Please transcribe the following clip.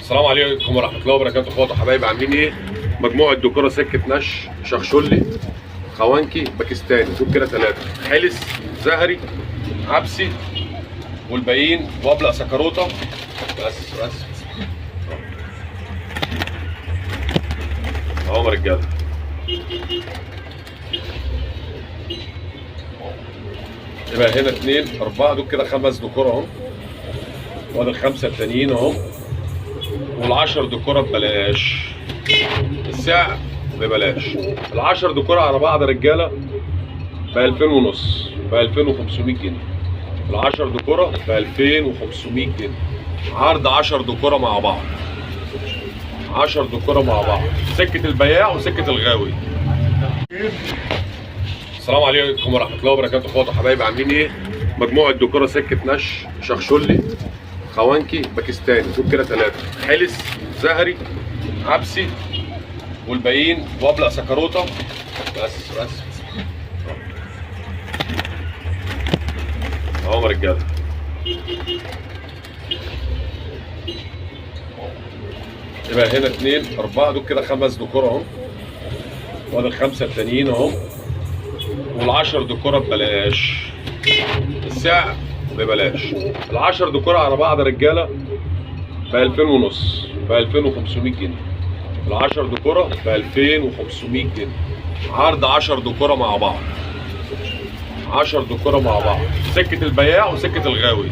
السلام عليكم ورحمة الله وبركاته. اخواتي وحبايبي، عاملين ايه؟ مجموعة دكورة سكة نش شخشولي خوانكي باكستاني، دول كده 3 حلس زهري عبسي والباقيين وابلق سكروطة. بس اهو يا رجالة. يبقى هنا 2 4 دول كده 5 دكورة اهم، وادي ال5 التانيين اهم، وال10 دكورة ببلاش. السعر ببلاش. ال10 دكورة على بعض يا رجالة ب 2000 ونص، ب 2500 جنيه. ال10 دكورة ب 2500 جنيه. عرض 10 دكورة مع بعض. 10 دكورة مع بعض، سكة البياع وسكة الغاوي. السلام عليكم ورحمة الله وبركاته. اخواتي وحبايبي، عاملين ايه؟ مجموعة دكورة سكة نش شخشولي خوانكي باكستاني، دول كده 3 حلس زهري عبسي والباقيين وابلق سكروطة. بس اهو يا رجاله. يبقى هنا 2 4 دول كده 5 دكورة اهم، وادي ال5 التانيين اهم، وال10 دكورة ببلاش. السعر ببلاش. ال10 دكورة على بعض يا رجاله ب 2000 ونص، ب 2500 جنيه. ال10 دكورة ب 2500 جنيه. عرض 10 دكورة مع بعض. 10 دكورة مع بعض، سكة البياع وسكة الغاوي.